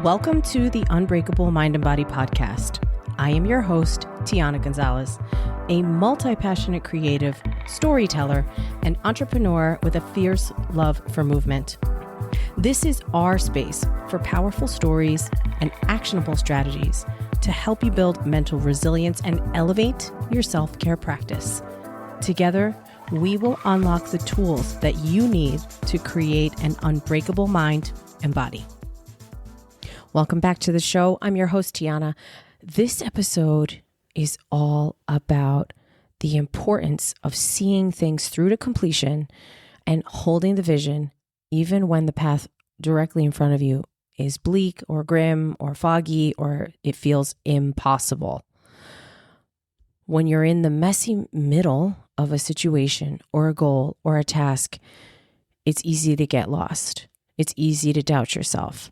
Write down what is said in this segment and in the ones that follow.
Welcome to the Unbreakable Mind and Body podcast. I am your host, Tiana Gonzalez, a multi-passionate creative, storyteller, and entrepreneur with a fierce love for movement. This is our space for powerful stories and actionable strategies to help you build mental resilience and elevate your self-care practice. Together, we will unlock the tools that you need to create an unbreakable mind and body. Welcome back to the show. I'm your host, Tiana. This episode is all about the importance of seeing things through to completion and holding the vision, even when the path directly in front of you is bleak or grim or foggy or it feels impossible. When you're in the messy middle of a situation or a goal or a task, it's easy to get lost. It's easy to doubt yourself.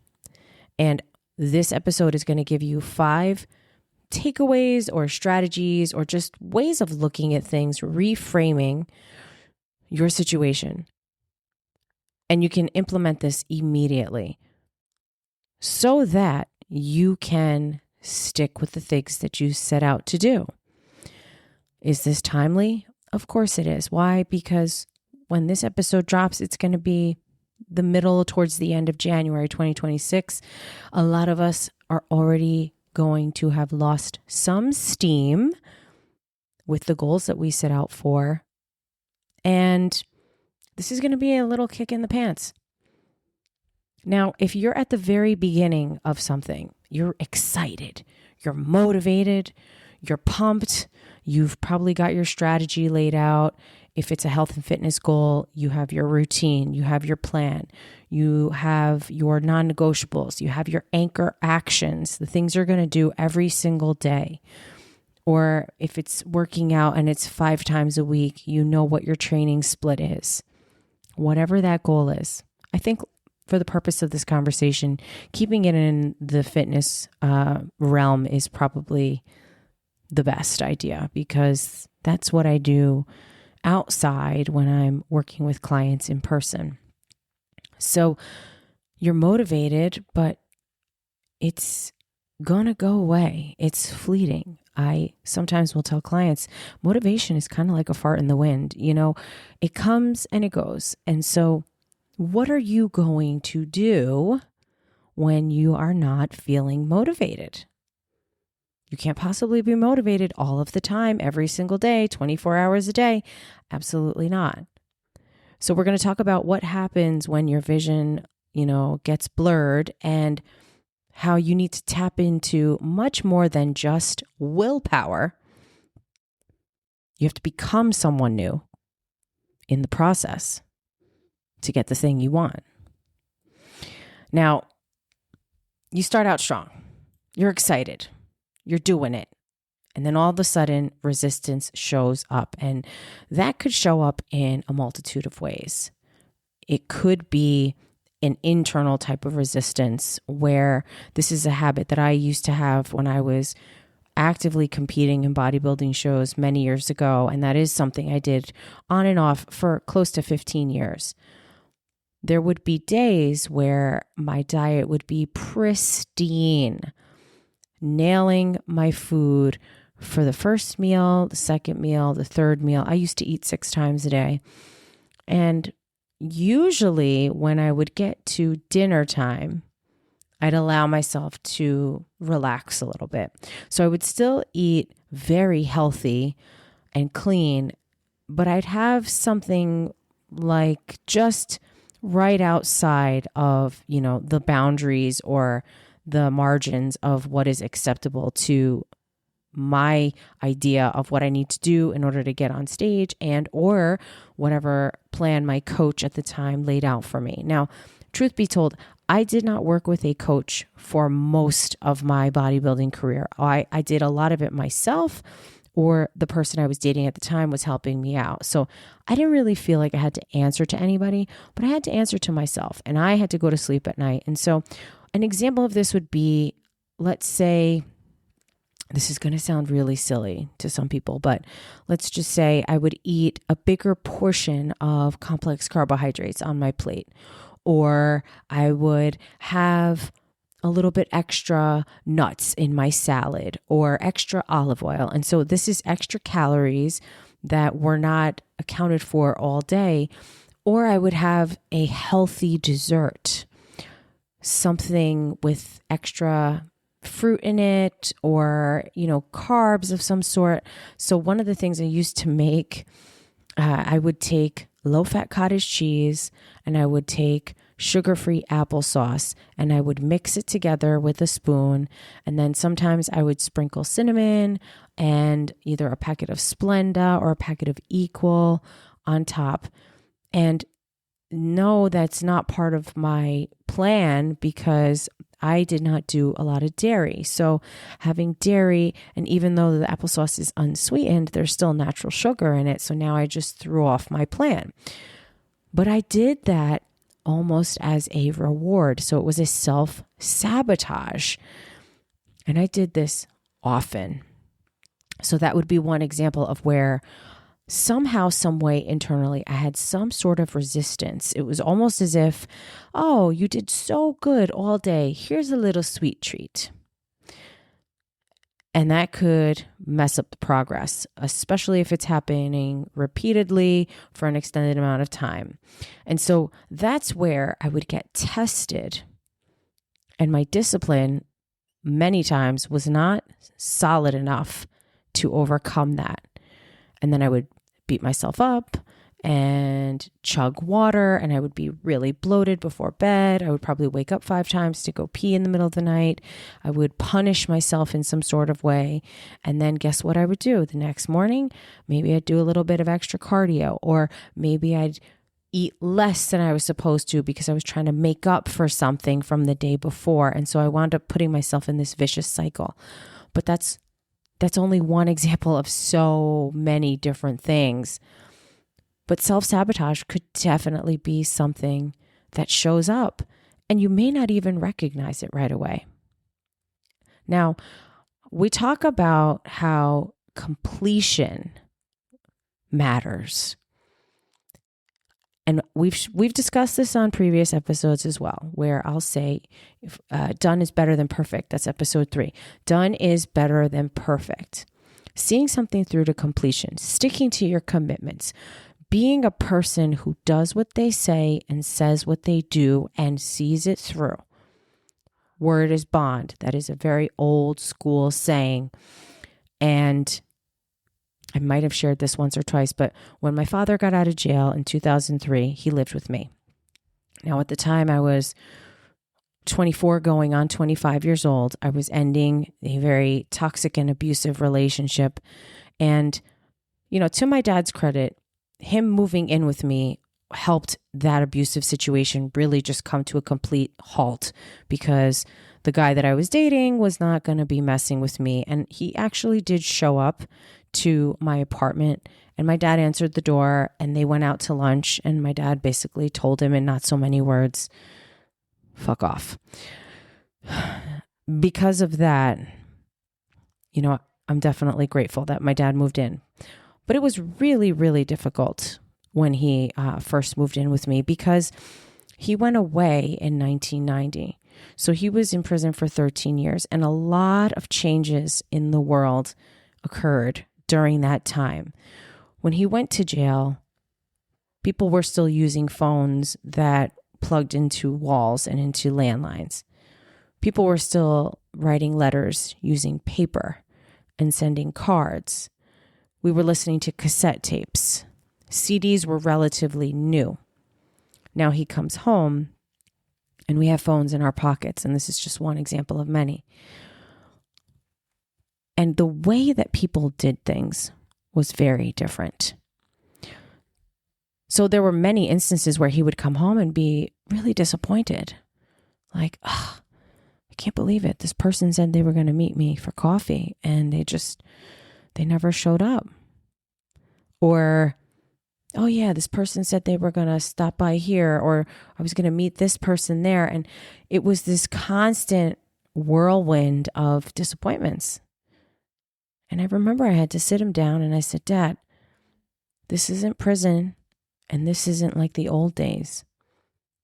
And this episode is going to give you 5 takeaways or strategies or just ways of looking at things, reframing your situation. And you can implement this immediately so that you can stick with the things that you set out to do. Is this timely? Of course it is. Why? Because when this episode drops, it's going to be the middle towards the end of January 2026. A lot of us are already going to have lost some steam with the goals that we set out for. And this is going to be a little kick in the pants. Now, if you're at the very beginning of something, you're excited, you're motivated, you're pumped, you've probably got your strategy laid out. If it's a health and fitness goal, you have your routine, you have your plan, you have your non-negotiables, you have your anchor actions, the things you're going to do every single day. Or if it's working out and it's 5 times a week, you know what your training split is. Whatever that goal is. I think for the purpose of this conversation, keeping it in the fitness realm is probably the best idea because that's what I do outside when I'm working with clients in person. So you're motivated, but it's gonna go away. It's fleeting. I sometimes will tell clients, motivation is kind of like a fart in the wind. You know, it comes and it goes. And so what are you going to do when you are not feeling motivated? You can't possibly be motivated all of the time, every single day, 24 hours a day. Absolutely not. So we're going to talk about what happens when your vision, gets blurred and how you need to tap into much more than just willpower. You have to become someone new in the process to get the thing you want. Now, you start out strong. You're excited. You're doing it. And then all of a sudden, resistance shows up. And that could show up in a multitude of ways. It could be an internal type of resistance where this is a habit that I used to have when I was actively competing in bodybuilding shows many years ago. And that is something I did on and off for close to 15 years. There would be days where my diet would be pristine, nailing my food for the first meal, the second meal, the third meal. I used to eat 6 times a day. And usually when I would get to dinner time, I'd allow myself to relax a little bit. So I would still eat very healthy and clean, but I'd have something like just right outside of, the boundaries or the margins of what is acceptable to my idea of what I need to do in order to get on stage and or whatever plan my coach at the time laid out for me. Now, truth be told, I did not work with a coach for most of my bodybuilding career. I did a lot of it myself, or the person I was dating at the time was helping me out. So I didn't really feel like I had to answer to anybody, but I had to answer to myself, and I had to go to sleep at night. And so an example of this would be, let's say, this is going to sound really silly to some people, but let's just say I would eat a bigger portion of complex carbohydrates on my plate, or I would have a little bit extra nuts in my salad or extra olive oil. And so this is extra calories that were not accounted for all day. Or I would have a healthy dessert, something with extra fruit in it or, carbs of some sort. So one of the things I used to make, I would take low-fat cottage cheese and I would take sugar-free applesauce and I would mix it together with a spoon. And then sometimes I would sprinkle cinnamon and either a packet of Splenda or a packet of Equal on top. And no, that's not part of my plan because I did not do a lot of dairy. So having dairy, and even though the applesauce is unsweetened, there's still natural sugar in it. So now I just threw off my plan. But I did that almost as a reward. So it was a self-sabotage. And I did this often. So that would be one example of where somehow, some way internally, I had some sort of resistance. It was almost as if, oh, you did so good all day. Here's a little sweet treat. And that could mess up the progress, especially if it's happening repeatedly for an extended amount of time. And so that's where I would get tested. And my discipline many times was not solid enough to overcome that. And then I would beat myself up and chug water, and I would be really bloated before bed. I would probably wake up 5 times to go pee in the middle of the night. I would punish myself in some sort of way. And then guess what I would do? The next morning, maybe I'd do a little bit of extra cardio, or maybe I'd eat less than I was supposed to because I was trying to make up for something from the day before. And so I wound up putting myself in this vicious cycle. But that's only one example of so many different things. But self-sabotage could definitely be something that shows up, and you may not even recognize it right away. Now, we talk about how completion matters. And we've discussed this on previous episodes as well, where I'll say done is better than perfect. That's episode 3. Done is better than perfect. Seeing something through to completion, sticking to your commitments, being a person who does what they say and says what they do and sees it through. Word is bond. That is a very old school saying. And I might have shared this once or twice, but when my father got out of jail in 2003, he lived with me. Now, at the time, I was 24 going on 25 years old. I was ending a very toxic and abusive relationship. And, to my dad's credit, him moving in with me helped that abusive situation really just come to a complete halt, because the guy that I was dating was not going to be messing with me. And he actually did show up to my apartment, and my dad answered the door, and they went out to lunch, and my dad basically told him in not so many words, fuck off. Because of that, I'm definitely grateful that my dad moved in. But it was really, really difficult when he first moved in with me, because he went away in 1990. So he was in prison for 13 years, and a lot of changes in the world occurred during that time. When he went to jail, people were still using phones that plugged into walls and into landlines. People were still writing letters using paper and sending cards. We were listening to cassette tapes. CDs were relatively new. Now he comes home and we have phones in our pockets, and this is just one example of many. And the way that people did things was very different. So there were many instances where he would come home and be really disappointed. Like, I can't believe it. This person said they were going to meet me for coffee, and they never showed up. Or, oh yeah, this person said they were going to stop by here, or I was going to meet this person there. And it was this constant whirlwind of disappointments. And I remember I had to sit him down and I said, Dad, this isn't prison, and this isn't like the old days.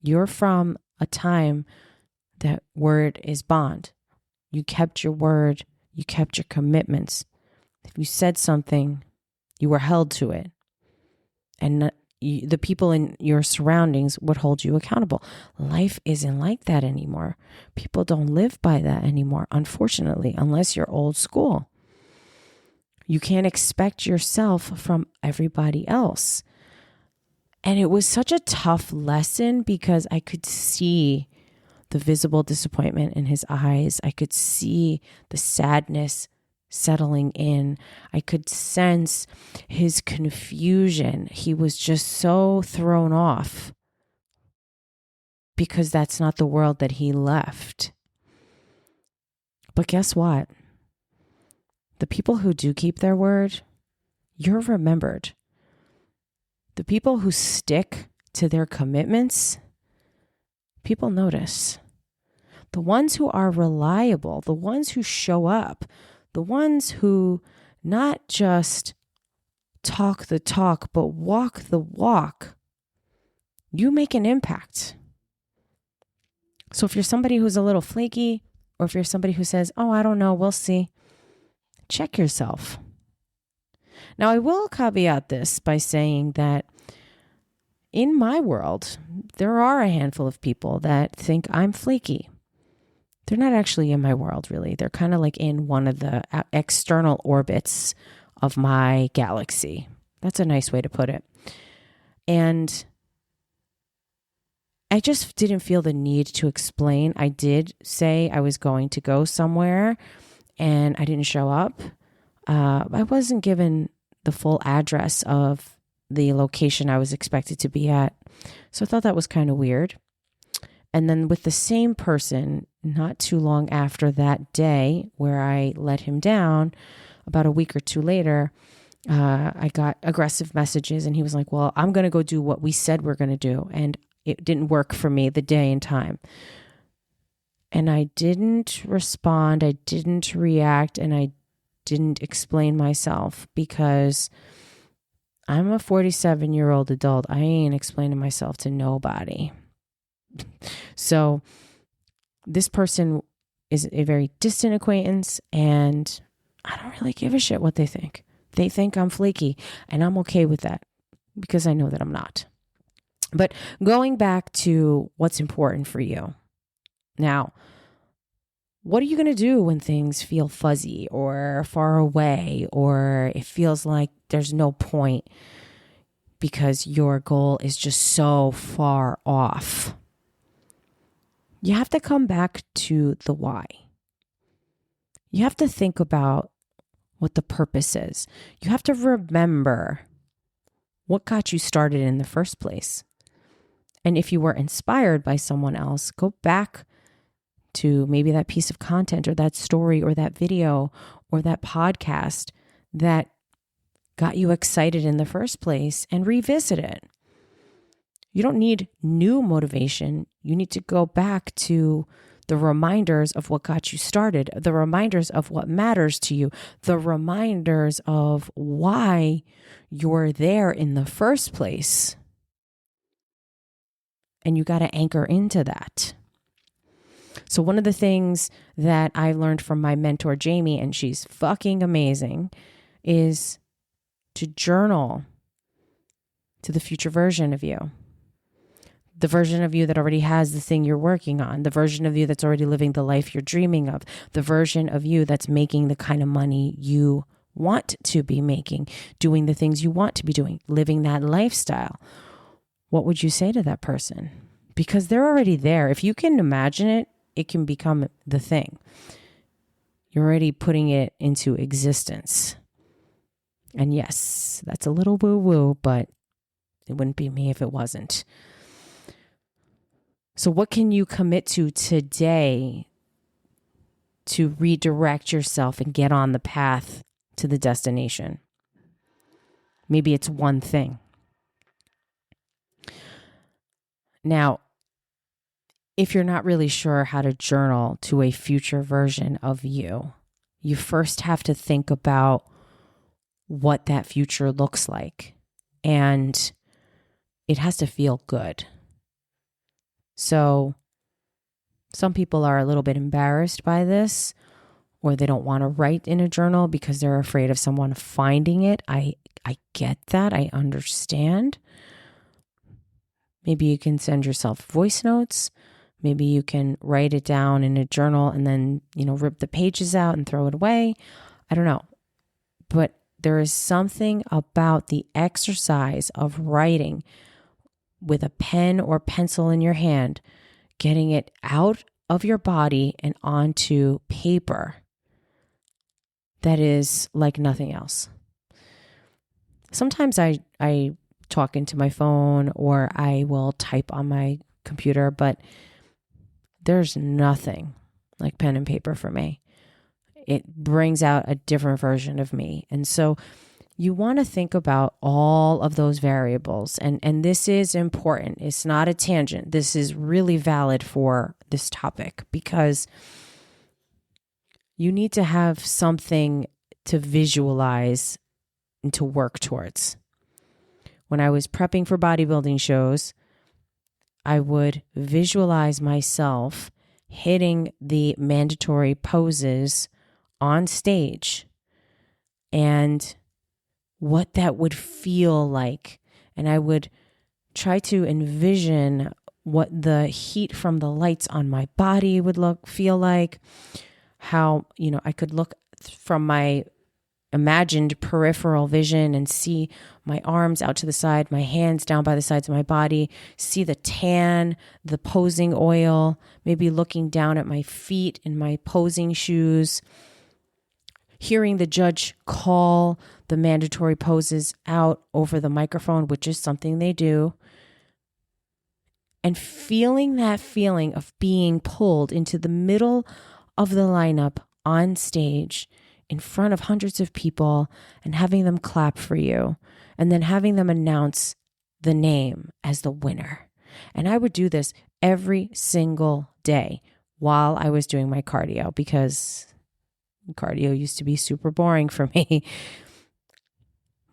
You're from a time that word is bond. You kept your word. You kept your commitments. If you said something, you were held to it. And the people in your surroundings would hold you accountable. Life isn't like that anymore. People don't live by that anymore, unfortunately, unless you're old school. You can't expect yourself from everybody else. And it was such a tough lesson because I could see the visible disappointment in his eyes. I could see the sadness settling in. I could sense his confusion. He was just so thrown off because that's not the world that he left. But guess what? The people who do keep their word, you're remembered. The people who stick to their commitments, people notice. The ones who are reliable, the ones who show up, the ones who not just talk the talk, but walk the walk, you make an impact. So if you're somebody who's a little flaky, or if you're somebody who says, oh, I don't know, we'll see, check yourself. Now, I will caveat this by saying that in my world, there are a handful of people that think I'm flaky. They're not actually in my world, really. They're kind of like in one of the external orbits of my galaxy. That's a nice way to put it. And I just didn't feel the need to explain. I did say I was going to go somewhere and I didn't show up. I wasn't given the full address of the location I was expected to be at. So I thought that was kind of weird. And then with the same person, not too long after that day where I let him down, about a week or two later, I got aggressive messages and he was like, well, I'm going to go do what we said we're going to do. And it didn't work for me the day and time. And I didn't respond. I didn't react. And I didn't explain myself because I'm a 47-year-old adult. I ain't explaining myself to nobody. So this person is a very distant acquaintance and I don't really give a shit what they think. They think I'm flaky and I'm okay with that because I know that I'm not. But going back to what's important for you. Now, what are you going to do when things feel fuzzy or far away or it feels like there's no point because your goal is just so far off? You have to come back to the why. You have to think about what the purpose is. You have to remember what got you started in the first place. And if you were inspired by someone else, go back to maybe that piece of content or that story or that video or that podcast that got you excited in the first place and revisit it. You don't need new motivation. You need to go back to the reminders of what got you started, the reminders of what matters to you, the reminders of why you're there in the first place. And you got to anchor into that. So one of the things that I learned from my mentor, Jamie, and she's fucking amazing, is to journal to the future version of you. The version of you that already has the thing you're working on, the version of you that's already living the life you're dreaming of, the version of you that's making the kind of money you want to be making, doing the things you want to be doing, living that lifestyle. What would you say to that person? Because they're already there. If you can imagine it, it can become the thing. You're already putting it into existence. And yes, that's a little woo-woo, but it wouldn't be me if it wasn't. So what can you commit to today to redirect yourself and get on the path to the destination? Maybe it's one thing. Now, if you're not really sure how to journal to a future version of you, you first have to think about what that future looks like. And it has to feel good. So Some people are a little bit embarrassed by this, or they don't want to write in a journal because they're afraid of someone finding it. I get that. I understand. Maybe you can send yourself voice notes. Maybe you can write it down in a journal and then, rip the pages out and throw it away. I don't know. But there is something about the exercise of writing with a pen or pencil in your hand, getting it out of your body and onto paper, that is like nothing else. Sometimes I talk into my phone or I will type on my computer, but there's nothing like pen and paper for me. It brings out a different version of me. And so you want to think about all of those variables. And this is important. It's not a tangent. This is really valid for this topic because you need to have something to visualize and to work towards. When I was prepping for bodybuilding shows, I would visualize myself hitting the mandatory poses on stage and what that would feel like. And I would try to envision what the heat from the lights on my body would feel like, how, I could look from my imagined peripheral vision and see my arms out to the side, my hands down by the sides of my body, see the tan, the posing oil, maybe looking down at my feet in my posing shoes, hearing the judge call the mandatory poses out over the microphone, which is something they do, and feeling that feeling of being pulled into the middle of the lineup on stage in front of hundreds of people and having them clap for you and then having them announce the name as the winner. And I would do this every single day while I was doing my cardio because cardio used to be super boring for me.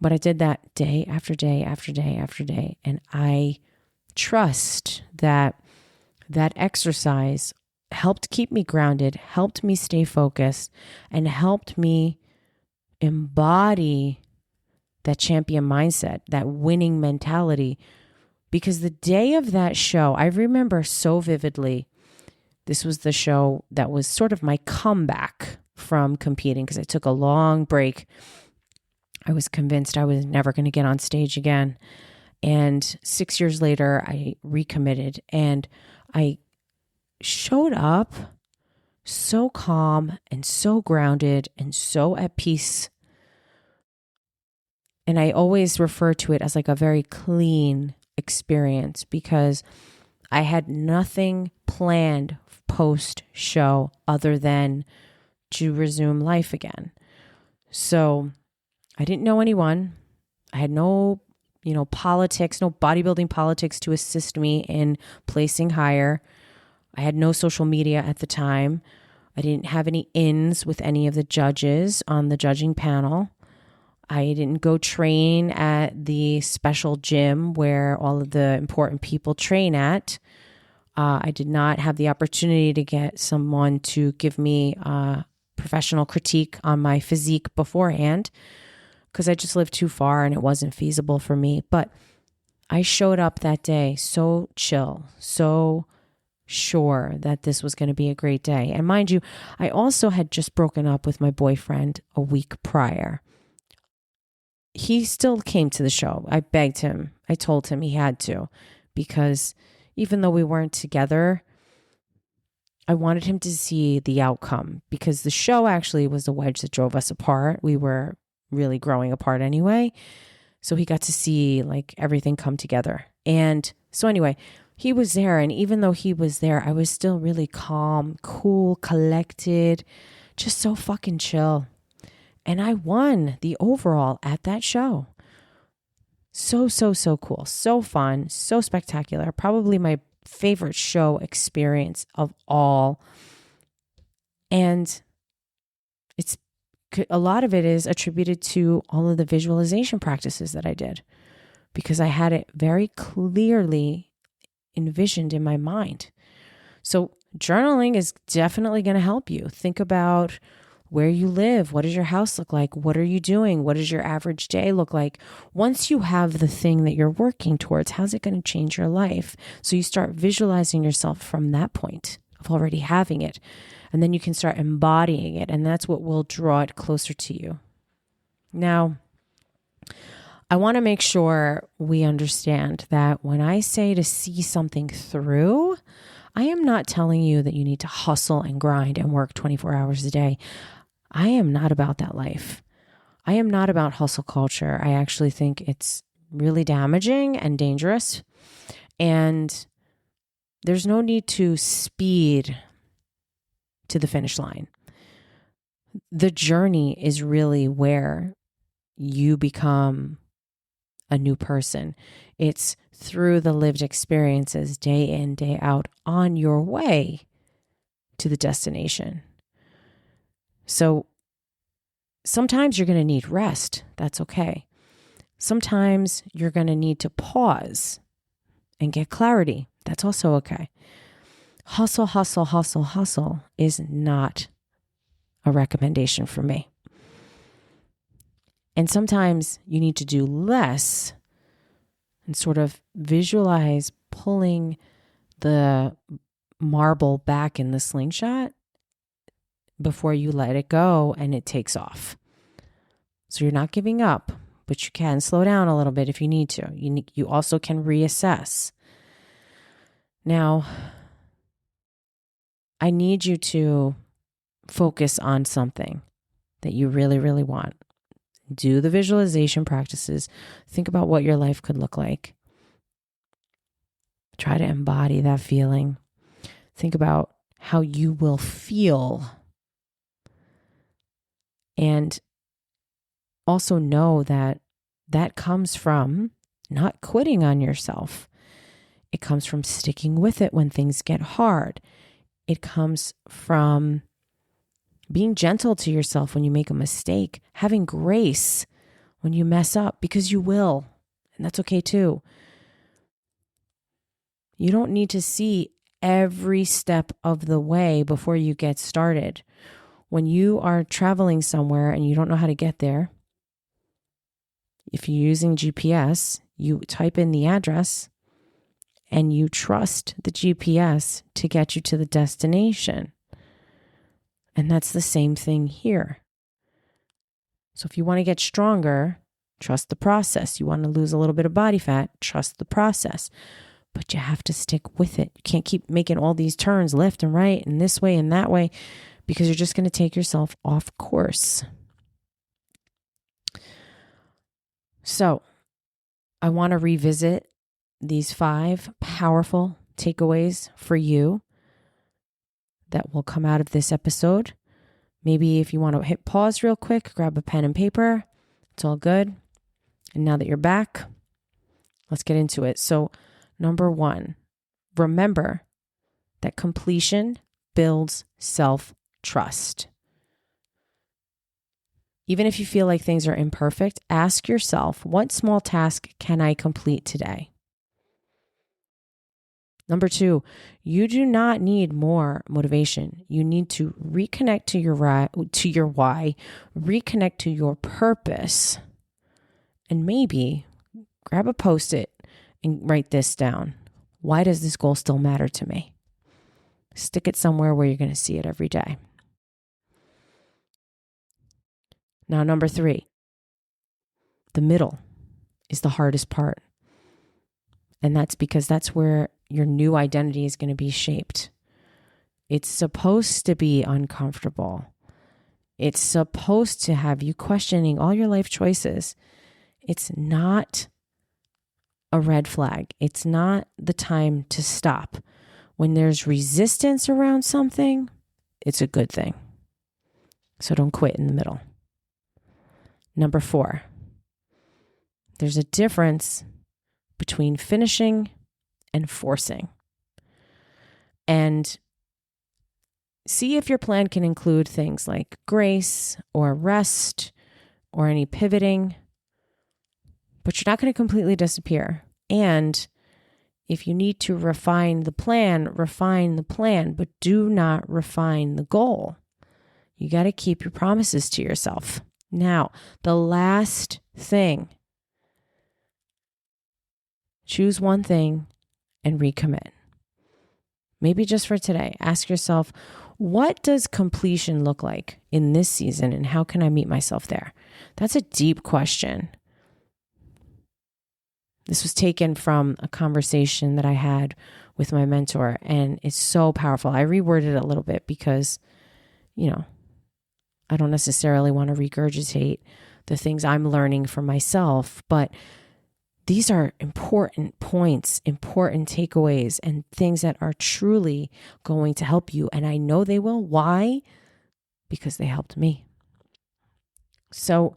But I did that day after day after day after day. And I trust that that exercise helped keep me grounded, helped me stay focused, and helped me embody that champion mindset, that winning mentality. Because the day of that show, I remember so vividly, this was the show that was sort of my comeback from competing because I took a long break. I was convinced I was never going to get on stage again. And 6 years later, I recommitted and I showed up so calm and so grounded and so at peace. And I always refer to it as like a very clean experience because I had nothing planned post-show other than to resume life again. So I didn't know anyone. I had no, politics, no bodybuilding politics to assist me in placing higher. I had no social media at the time. I didn't have any ins with any of the judges on the judging panel. I didn't go train at the special gym where all of the important people train at. I did not have the opportunity to get someone to give me professional critique on my physique beforehand because I just lived too far and it wasn't feasible for me. But I showed up that day so chill, so sure that this was going to be a great day. And mind you, I also had just broken up with my boyfriend a week prior. He still came to the show. I begged him. I told him he had to because even though we weren't together, I wanted him to see the outcome because the show actually was the wedge that drove us apart. We were really growing apart anyway. So he got to see like everything come together. And so anyway, he was there. And even though he was there, I was still really calm, cool, collected, just so fucking chill. And I won the overall at that show. So cool. So fun. So spectacular. Probably my favorite show experience of all. And a lot of it is attributed to all of the visualization practices that I did because I had it very clearly envisioned in my mind. So journaling is definitely going to help you. Think about where you live. What does your house look like? What are you doing? What does your average day look like? Once you have the thing that you're working towards, how's it going to change your life? So you start visualizing yourself from that point of already having it. And then you can start embodying it. And that's what will draw it closer to you. Now, I want to make sure we understand that when I say to see something through, I am not telling you that you need to hustle and grind and work 24 hours a day. I am not about that life. I am not about hustle culture. I actually think it's really damaging and dangerous. And there's no need to speed to the finish line. The journey is really where you become a new person. It's through the lived experiences day in, day out on your way to the destination. So sometimes you're going to need rest. That's okay. Sometimes you're going to need to pause and get clarity. That's also okay. Hustle, hustle, hustle, hustle is not a recommendation for me. And sometimes you need to do less and sort of visualize pulling the marble back in the slingshot before you let it go and it takes off. So you're not giving up, but you can slow down a little bit if you need to. You also can reassess. Now, I need you to focus on something that you really, really want. Do the visualization practices. Think about what your life could look like. Try to embody that feeling. Think about how you will feel. And also know that that comes from not quitting on yourself. It comes from sticking with it when things get hard. It comes from being gentle to yourself when you make a mistake, having grace when you mess up, because you will, and that's okay too. You don't need to see every step of the way before you get started. When you are traveling somewhere and you don't know how to get there, if you're using GPS, you type in the address and you trust the GPS to get you to the destination. And that's the same thing here. So if you want to get stronger, trust the process. You want to lose a little bit of body fat, trust the process. But you have to stick with it. You can't keep making all these turns left and right and this way and that way, because you're just going to take yourself off course. So I want to revisit these 5 powerful takeaways for you that will come out of this episode. Maybe if you want to hit pause real quick, grab a pen and paper. It's all good. And now that you're back, let's get into it. So, number 1, remember that completion builds self-trust. Even if you feel like things are imperfect, ask yourself, what small task can I complete today? Number 2, you do not need more motivation. You need to reconnect to your why, reconnect to your purpose, and maybe grab a Post-it and write this down. Why does this goal still matter to me? Stick it somewhere where you're going to see it every day. Now, number 3, the middle is the hardest part. And that's because that's where your new identity is going to be shaped. It's supposed to be uncomfortable. It's supposed to have you questioning all your life choices. It's not a red flag. It's not the time to stop. When there's resistance around something, it's a good thing. So don't quit in the middle. Number 4, there's a difference between finishing and forcing. And see if your plan can include things like grace or rest or any pivoting, but you're not going to completely disappear. And if you need to refine the plan, but do not refine the goal. You got to keep your promises to yourself. Now, the last thing, choose one thing and recommit. Maybe just for today, ask yourself, what does completion look like in this season and how can I meet myself there? That's a deep question. This was taken from a conversation that I had with my mentor, and it's so powerful. I reworded it a little bit because, I don't necessarily want to regurgitate the things I'm learning for myself, but these are important points, important takeaways, and things that are truly going to help you. And I know they will. Why? Because they helped me. So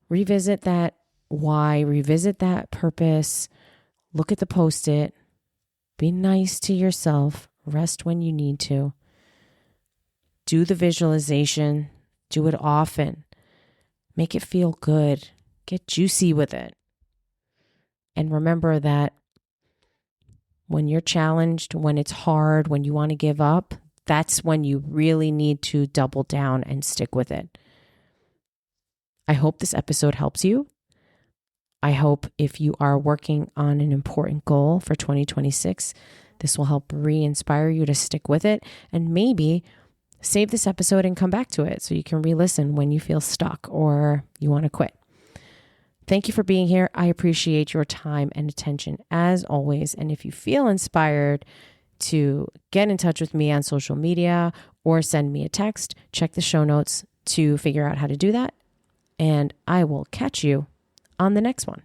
revisit that why, revisit that purpose, look at the Post-it, be nice to yourself, rest when you need to, do the visualization, do it often, make it feel good, get juicy with it. And remember that when you're challenged, when it's hard, when you want to give up, that's when you really need to double down and stick with it. I hope this episode helps you. I hope if you are working on an important goal for 2026, this will help re-inspire you to stick with it and maybe save this episode and come back to it so you can re-listen when you feel stuck or you want to quit. Thank you for being here. I appreciate your time and attention as always. And if you feel inspired to get in touch with me on social media or send me a text, check the show notes to figure out how to do that. And I will catch you on the next one.